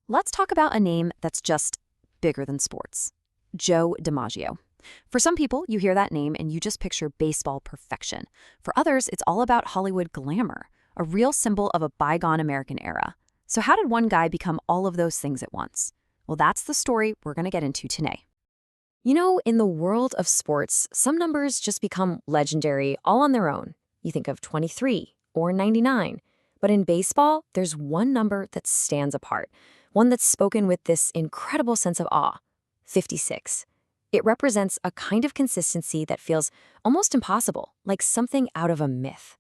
Let's talk about a name that's just bigger than sports. Joe DiMaggio. For some people, you hear that name and you just picture baseball perfection. For others, it's all about Hollywood glamour, a real symbol of a bygone American era. So how did one guy become all of those things at once? Well, that's the story we're going to get into today. You know, in the world of sports, some numbers just become legendary all on their own. You think of 23 or 99. But in baseball, there's one number that stands apart, one that's spoken with this incredible sense of awe: 56. It represents a kind of consistency that feels almost impossible, like something out of a myth.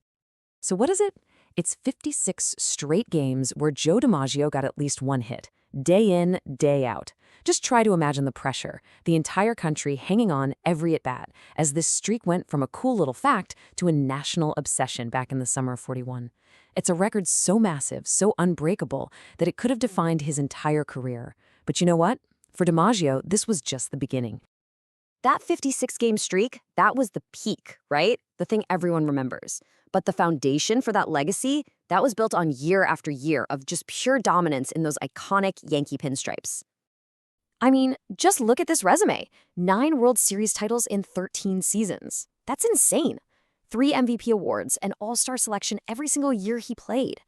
So what is it? It's 56 straight games where Joe DiMaggio got at least one hit, day in, day out. Just try to imagine the pressure, the entire country hanging on every at-bat, as this streak went from a cool little fact to a national obsession back in the summer of '41. It's a record so massive, so unbreakable, that it could have defined his entire career. But you know what? For DiMaggio, this was just the beginning. That 56-game streak, that was the peak, right? The thing everyone remembers. But the foundation for that legacy, that was built on year after year of just pure dominance in those iconic Yankee pinstripes. I mean, just look at this resume. 9 World Series titles in 13 seasons. That's insane. 3 MVP awards and all-star selection every single year he played.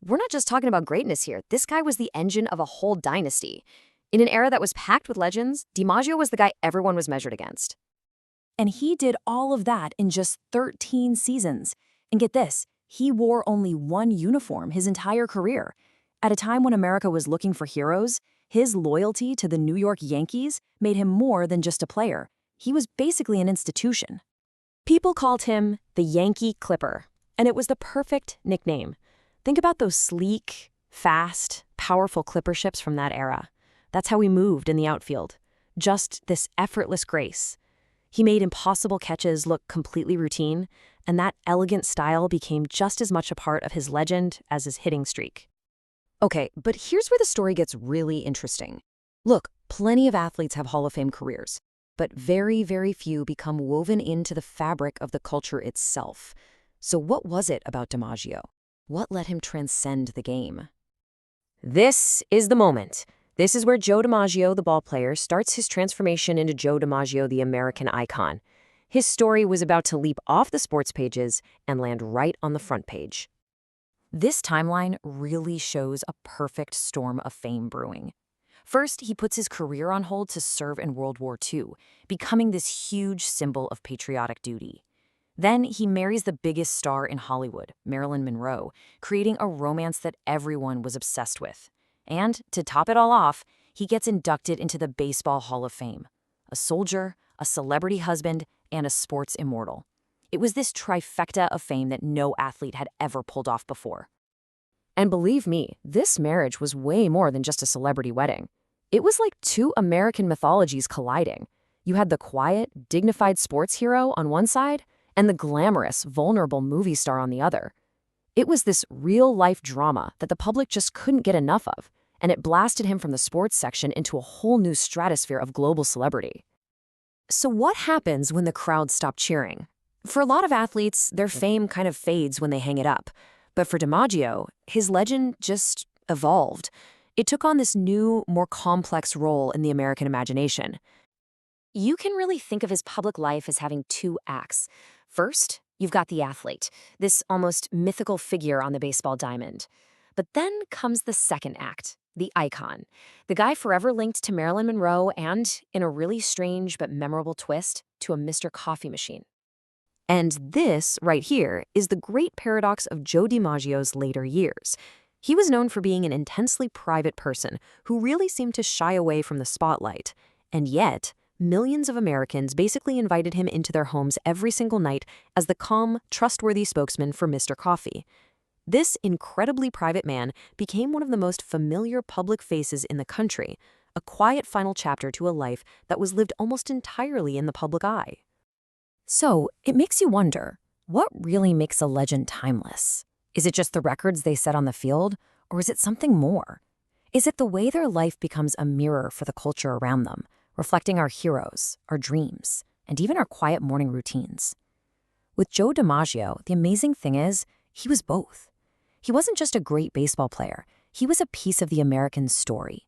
We're not just talking about greatness here. This guy was the engine of a whole dynasty. In an era that was packed with legends, DiMaggio was the guy everyone was measured against. And he did all of that in just 13 seasons. And get this, he wore only one uniform his entire career. At a time when America was looking for heroes, his loyalty to the New York Yankees made him more than just a player. He was basically an institution. People called him the Yankee Clipper, and it was the perfect nickname. Think about those sleek, fast, powerful Clipper ships from that era. That's how he moved in the outfield. Just this effortless grace. He made impossible catches look completely routine, and that elegant style became just as much a part of his legend as his hitting streak. Okay, but here's where the story gets really interesting. Look, plenty of athletes have Hall of Fame careers, but very, very few become woven into the fabric of the culture itself. So what was it about DiMaggio? What let him transcend the game? This is the moment. This is where Joe DiMaggio, the ballplayer, starts his transformation into Joe DiMaggio, the American icon. His story was about to leap off the sports pages and land right on the front page. This timeline really shows a perfect storm of fame brewing. First, he puts his career on hold to serve in World War II, becoming this huge symbol of patriotic duty. Then he marries the biggest star in Hollywood, Marilyn Monroe, creating a romance that everyone was obsessed with. And to top it all off, he gets inducted into the Baseball Hall of Fame. A soldier, a celebrity husband, and a sports immortal. It was this trifecta of fame that no athlete had ever pulled off before. And believe me, this marriage was way more than just a celebrity wedding. It was like 2 American mythologies colliding. You had the quiet, dignified sports hero on one side, and the glamorous, vulnerable movie star on the other. It was this real-life drama that the public just couldn't get enough of, and it blasted him from the sports section into a whole new stratosphere of global celebrity. So what happens when the crowd stop cheering? For a lot of athletes, their fame kind of fades when they hang it up. But for DiMaggio, his legend just evolved. It took on this new, more complex role in the American imagination. You can really think of his public life as having 2 acts. First, you've got the athlete, this almost mythical figure on the baseball diamond. But then comes the second act, the icon, the guy forever linked to Marilyn Monroe and, in a really strange but memorable twist, to a Mr. Coffee machine. And this, right here, is the great paradox of Joe DiMaggio's later years. He was known for being an intensely private person who really seemed to shy away from the spotlight. And yet, millions of Americans basically invited him into their homes every single night as the calm, trustworthy spokesman for Mr. Coffee. This incredibly private man became one of the most familiar public faces in the country, a quiet final chapter to a life that was lived almost entirely in the public eye. So, it makes you wonder, what really makes a legend timeless? Is it just the records they set on the field, or is it something more? Is it the way their life becomes a mirror for the culture around them, reflecting our heroes, our dreams, and even our quiet morning routines? With Joe DiMaggio, the amazing thing is, he was both. He wasn't just a great baseball player. He was a piece of the American story.